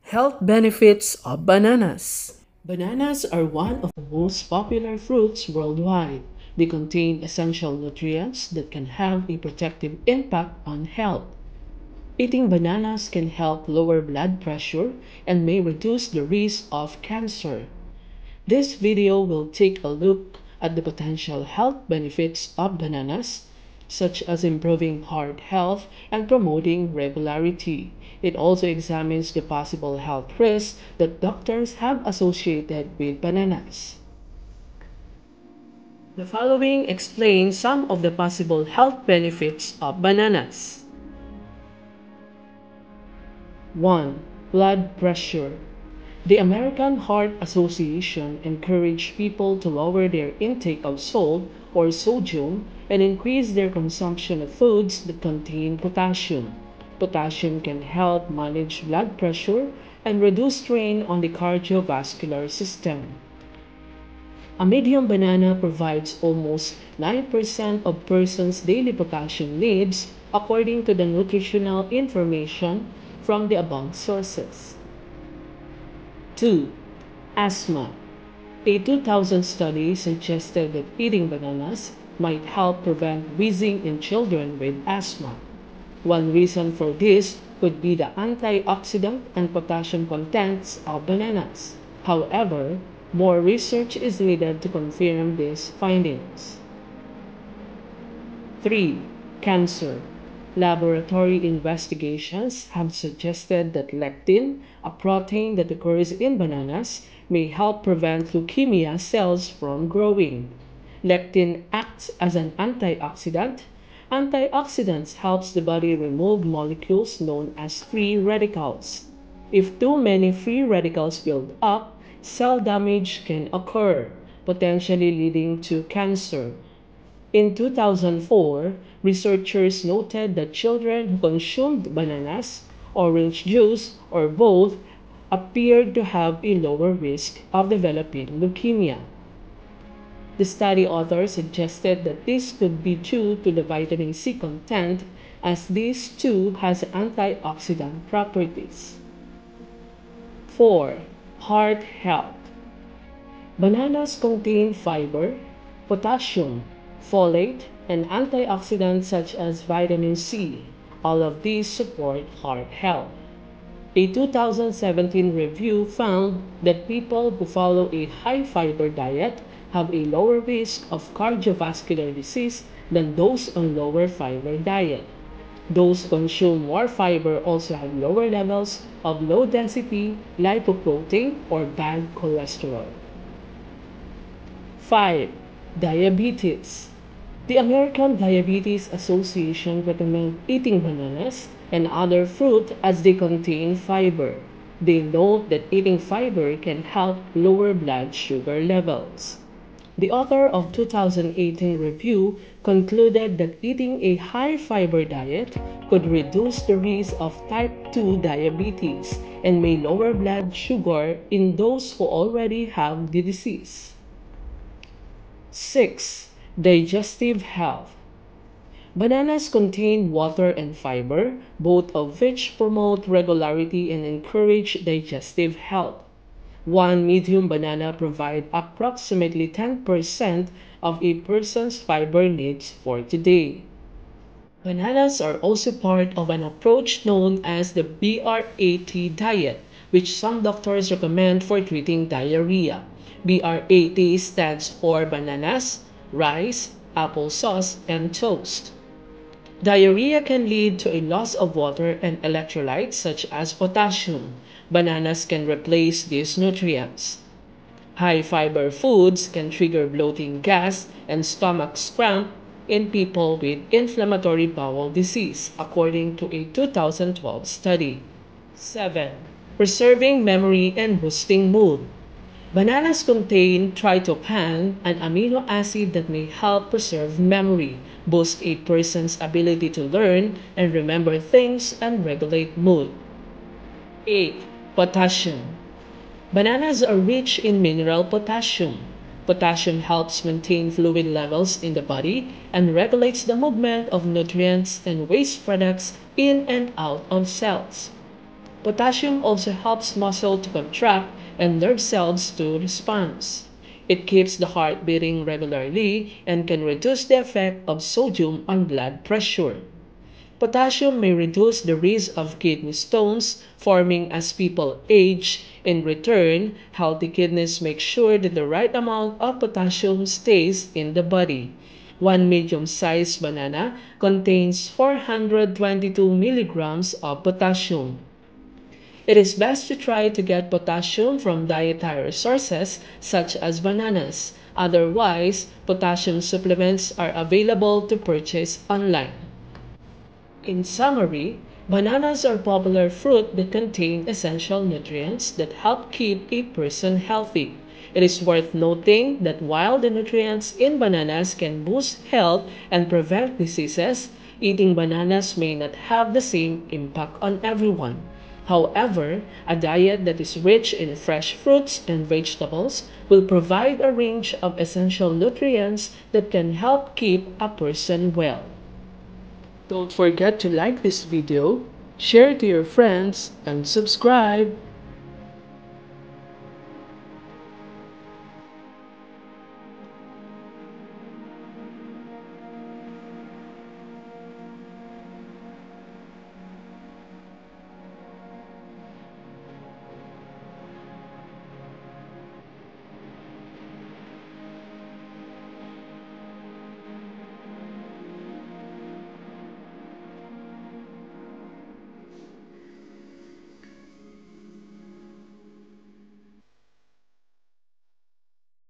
Health benefits of bananas. Bananas are one of the most popular fruits worldwide. They contain essential nutrients that can have a protective impact on health. Eating bananas can help lower blood pressure and may reduce the risk of cancer. This video will take a look at the potential health benefits of bananas, such as improving heart health and promoting regularity. It also examines the possible health risks that doctors have associated with bananas. The following explains some of the possible health benefits of bananas. 1. Blood pressure. The American Heart Association encouraged people to lower their intake of salt or sodium and increase their consumption of foods that contain potassium. Potassium can help manage blood pressure and reduce strain on the cardiovascular system. A medium banana provides almost 9% of persons' daily potassium needs according to the nutritional information from the above sources. 2. Asthma. A 2000 study suggested that eating bananas might help prevent wheezing in children with asthma. One reason for this could be the antioxidant and potassium contents of bananas. However, more research is needed to confirm these findings. 3. Cancer. Laboratory investigations have suggested that lectin, a protein that occurs in bananas, may help prevent leukemia cells from growing. Lectin acts as an antioxidant. Antioxidants helps the body remove molecules known as free radicals. If too many free radicals build up, cell damage can occur, potentially leading to cancer. In 2004, researchers noted that children who consumed bananas, orange juice, or both appeared to have a lower risk of developing leukemia. The study authors suggested that this could be due to the vitamin C content, as this too has antioxidant properties. 4. Heart health. Bananas contain fiber, potassium, folate, and antioxidants such as vitamin C. All of these support heart health. A 2017 review found that people who follow a high-fiber diet have a lower risk of cardiovascular disease than those on lower fiber diet. Those who consume more fiber also have lower levels of low-density lipoprotein or bad cholesterol. 5. Diabetes. The American Diabetes Association recommends eating bananas and other fruit as they contain fiber. They note that eating fiber can help lower blood sugar levels. The author of 2018 review concluded that eating a high-fiber diet could reduce the risk of type 2 diabetes and may lower blood sugar in those who already have the disease. 6. Digestive health. Bananas contain water and fiber, both of which promote regularity and encourage digestive health. One medium banana provides approximately 10% of a person's fiber needs for today. Bananas are also part of an approach known as the BRAT diet, which some doctors recommend for treating diarrhea. BRAT stands for bananas, rice, applesauce, and toast. Diarrhea can lead to a loss of water and electrolytes such as potassium. Bananas can replace these nutrients. High-fiber foods can trigger bloating, gas, and stomach cramp in people with inflammatory bowel disease, according to a 2012 study. 7. Preserving memory and boosting mood. Bananas contain tryptophan, an amino acid that may help preserve memory, boost a person's ability to learn and remember things, and regulate mood. 8. Potassium. Bananas are rich in mineral potassium. Potassium helps maintain fluid levels in the body and regulates the movement of nutrients and waste products in and out of cells. Potassium also helps muscle to contract and nerve cells to respond. It keeps the heart beating regularly and can reduce the effect of sodium on blood pressure. Potassium may reduce the risk of kidney stones forming as people age. In return, healthy kidneys make sure that the right amount of potassium stays in the body. One medium-sized banana contains 422 milligrams of potassium. It is best to try to get potassium from dietary sources such as bananas. Otherwise, potassium supplements are available to purchase online. In summary, bananas are popular fruit that contain essential nutrients that help keep a person healthy. It is worth noting that while the nutrients in bananas can boost health and prevent diseases, eating bananas may not have the same impact on everyone. However, a diet that is rich in fresh fruits and vegetables will provide a range of essential nutrients that can help keep a person well. Don't forget to like this video, share it to your friends, and subscribe.